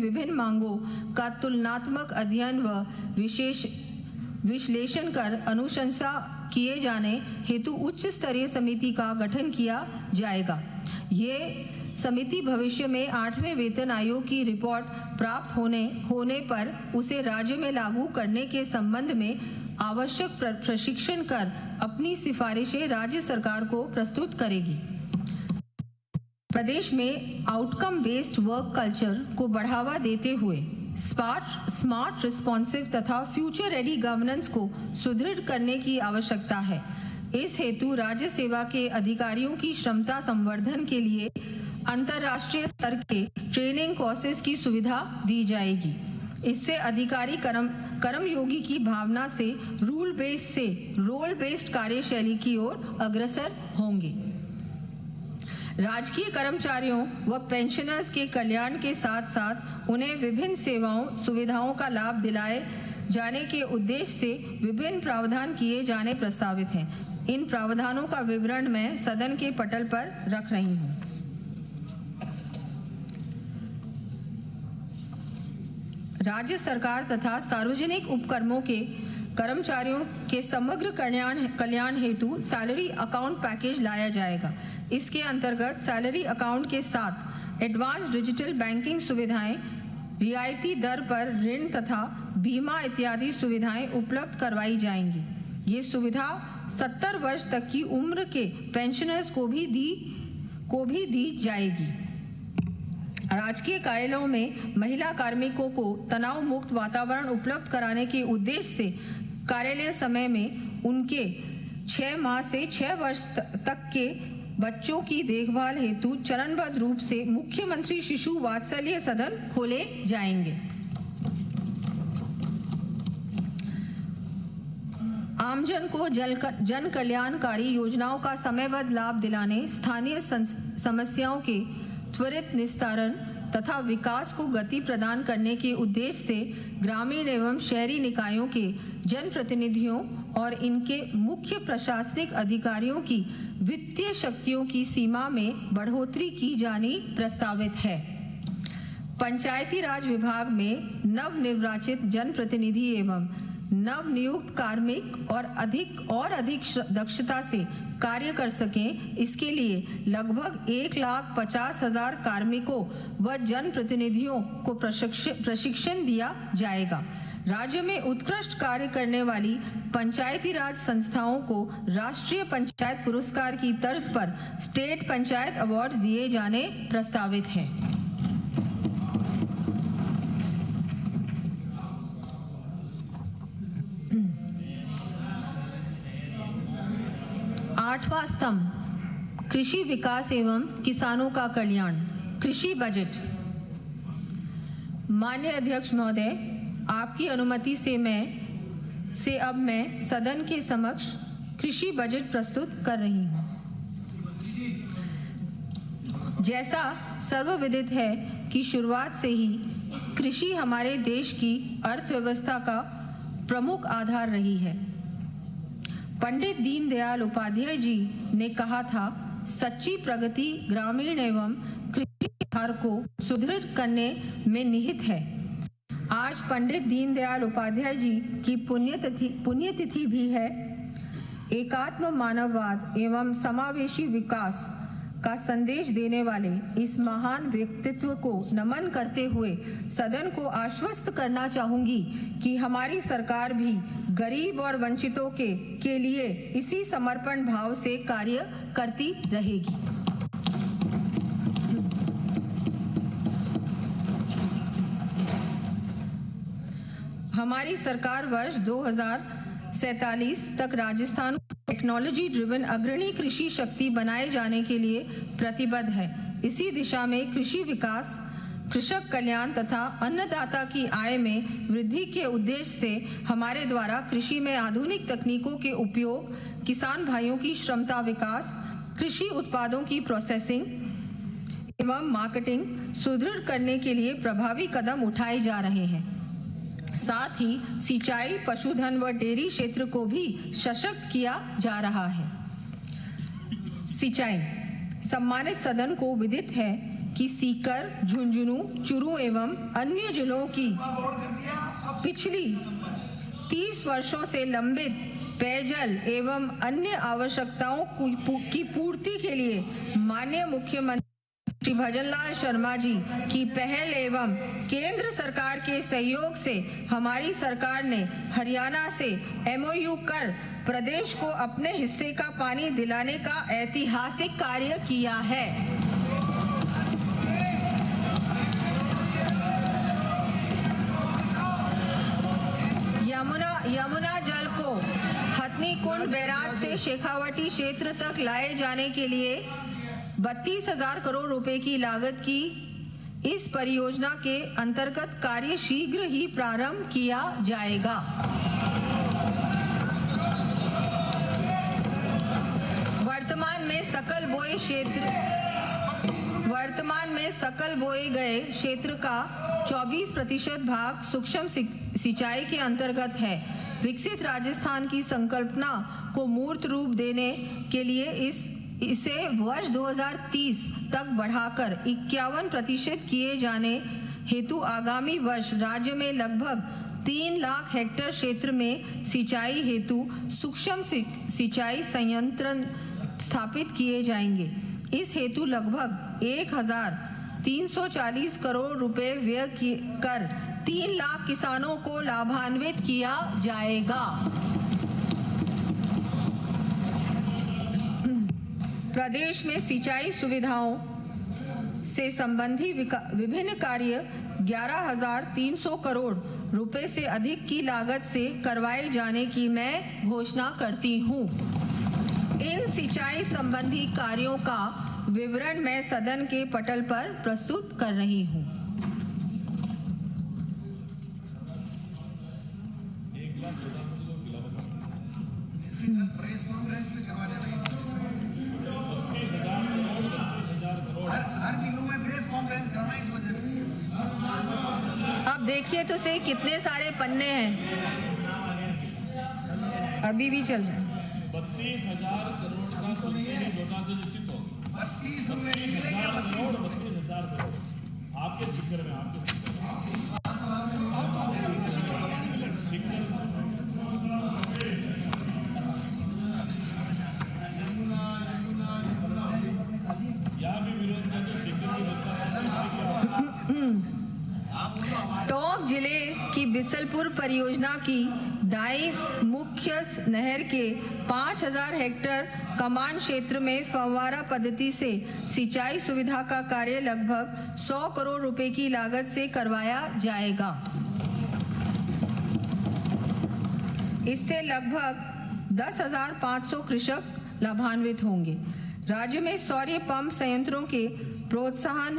विभिन्न मांगों का तुलनात्मक अध्ययन व विश्लेषण कर अनुशंसा किए जाने हेतु उच्च स्तरीय समिति का गठन किया जाएगा। ये समिति भविष्य में 8वें वेतन आयोग की रिपोर्ट प्राप्त होने पर उसे राज्य में लागू करने के संबंध में आवश्यक प्रशिक्षण कर अपनी सिफारिशें राज्य सरकार को प्रस्तुत करेगी। प्रदेश में आउटकम बेस्ड वर्क कल्चर को बढ़ावा देते हुए स्मार्ट रिस्पॉन्सिव तथा फ्यूचर रेडी गवर्नेंस को सुदृढ़ करने की आवश्यकता है। इस हेतु राज्य सेवा के अधिकारियों की क्षमता संवर्धन के लिए अंतर्राष्ट्रीय स्तर के ट्रेनिंग कोर्सेज की सुविधा दी जाएगी। इससे अधिकारी कर्मयोगी की भावना से रोल बेस्ड कार्यशैली की ओर अग्रसर होंगे। राजकीय कर्मचारियों व पेंशनर्स के कल्याण के साथ साथ उन्हें विभिन्न सुविधाओं का लाभ दिलाए जाने के उद्देश्य से विभिन्न प्रावधान किए जाने प्रस्तावित हैं। इन प्रावधानों का विवरण मैं सदन के पटल पर रख रही हूं। राज्य सरकार तथा सार्वजनिक उपक्रमों के कर्मचारियों के समग्र कल्याण हेतु सैलरी अकाउंट पैकेज लाया जाएगा। इसके अंतर्गत सैलरी अकाउंट के साथ एडवांस डिजिटल बैंकिंग सुविधाएं, रियायती दर पर ऋण तथा बीमा इत्यादि सुविधाएं उपलब्ध करवाई जाएंगी। ये सुविधा 70 वर्ष तक की उम्र के पेंशनर्स को भी दी जाएगी। राजकीय कार्यालयों में महिला कार्मिकों को तनाव मुक्त वातावरण उपलब्ध कराने के उद्देश्य से कार्यालय समय में उनके 6 माह से 6 वर्ष तक के बच्चों की देखभाल हेतु चरणबद्ध रूप से मुख्यमंत्री शिशु वात्सल्य सदन खोले जाएंगे। आमजन को जन कल्याणकारी योजनाओं का समयबद्ध लाभ दिलाने, स्थानीय समस्याओं के त्वरित निस्तारण तथा विकास को गति प्रदान करने के उद्देश्य से ग्रामीण एवं शहरी निकायों के जनप्रतिनिधियों और इनके मुख्य प्रशासनिक अधिकारियों की वित्तीय शक्तियों की सीमा में बढ़ोतरी की जानी प्रस्तावित है। पंचायती राज विभाग में नवनिर्वाचित जनप्रतिनिधि एवं नवनियुक्त कार्मिक और अधिक दक्षता से कार्य कर सकें, इसके लिए लगभग 1,50,000 कार्मिकों व जनप्रतिनिधियों को प्रशिक्षण दिया जाएगा। राज्य में उत्कृष्ट कार्य करने वाली पंचायती राज संस्थाओं को राष्ट्रीय पंचायत पुरस्कार की तर्ज पर स्टेट पंचायत अवार्ड दिए जाने प्रस्तावित हैं। 8वां स्तंभ कृषि विकास एवं किसानों का कल्याण। कृषि बजट। माननीय अध्यक्ष महोदय, आपकी अनुमति से अब मैं सदन के समक्ष कृषि बजट प्रस्तुत कर रही हूं। जैसा सर्वविदित है कि शुरुआत से ही कृषि हमारे देश की अर्थव्यवस्था का प्रमुख आधार रही है। पंडित दीनदयाल उपाध्याय जी ने कहा था, सच्ची प्रगति ग्रामीण एवं कृषि आधार को सुदृढ़ करने में निहित है। आज पंडित दीनदयाल उपाध्याय जी की पुण्यतिथि भी है। एकात्म मानववाद एवं समावेशी विकास का संदेश देने वाले इस महान व्यक्तित्व को नमन करते हुए सदन को आश्वस्त करना चाहूंगी कि हमारी सरकार भी गरीब और वंचितों के लिए इसी समर्पण भाव से कार्य करती रहेगी। हमारी सरकार वर्ष 2047 तक राजस्थान टेक्नोलॉजी ड्रिवन अग्रणी कृषि शक्ति बनाए जाने के लिए प्रतिबद्ध है। इसी दिशा में कृषि विकास, कृषक कल्याण तथा अन्नदाता की आय में वृद्धि के उद्देश्य से हमारे द्वारा कृषि में आधुनिक तकनीकों के उपयोग, किसान भाइयों की क्षमता विकास, कृषि उत्पादों की प्रोसेसिंग एवं मार्केटिंग सुदृढ़ करने के लिए प्रभावी कदम उठाए जा रहे हैं। साथ ही सिंचाई, पशुधन व डेयरी क्षेत्र को भी सशक्त किया जा रहा है। सिंचाई। सम्मानित सदन को विदित है कि सीकर, झुंझुनू, चुरू एवं अन्य जिलों की पिछली 30 वर्षों से लंबित पेयजल एवं अन्य आवश्यकताओं की पूर्ति के लिए माननीय मुख्यमंत्री श्री भजनलाल शर्मा जी की पहल एवं केंद्र सरकार के सहयोग से हमारी सरकार ने हरियाणा से MOU कर प्रदेश को अपने हिस्से का पानी दिलाने का ऐतिहासिक कार्य किया है। यमुना जल को हथनी कुंड बैराज से शेखावटी क्षेत्र तक लाए जाने के लिए 32,000 करोड़ रुपए की लागत की इस परियोजना के अंतर्गत कार्य शीघ्र ही प्रारंभ किया जाएगा। वर्तमान में सकल बोए गए क्षेत्र का 24% भाग सूक्ष्म सिंचाई के अंतर्गत है। विकसित राजस्थान की संकल्पना को मूर्त रूप देने के लिए इसे वर्ष 2030 तक बढ़ाकर 51% किए जाने हेतु आगामी वर्ष राज्य में लगभग 3 लाख हेक्टेयर क्षेत्र में सिंचाई हेतु सूक्ष्म सिंचाई संयंत्र स्थापित किए जाएंगे। इस हेतु लगभग 1,340 करोड़ रुपए व्यय कर 3 लाख किसानों को लाभान्वित किया जाएगा। प्रदेश में सिंचाई सुविधाओं से संबंधी विभिन्न कार्य 11,300 करोड़ रुपए से अधिक की लागत से करवाए जाने की मैं घोषणा करती हूं। इन सिंचाई संबंधी कार्यों का विवरण मैं सदन के पटल पर प्रस्तुत कर रही हूं। अब देखिए तो सही कितने सारे पन्ने हैं, अभी भी चल रहे हैं। 32,000 करोड़ का सब्सिडी योजना से निश्चित होगी। 32,000 करोड़ 32,000 करोड़ आपके जिक्र में टोंक जिले की बिसलपुर परियोजना की दाई मुख्य नहर के 5,000 हेक्टेयर कमान क्षेत्र में फव्वारा पद्धति से सिंचाई सुविधा का कार्य लगभग 100 करोड़ रुपए की लागत से करवाया जाएगा। इससे लगभग 10,500 कृषक लाभान्वित होंगे। राज्य में सौर पंप संयंत्रों के प्रोत्साहन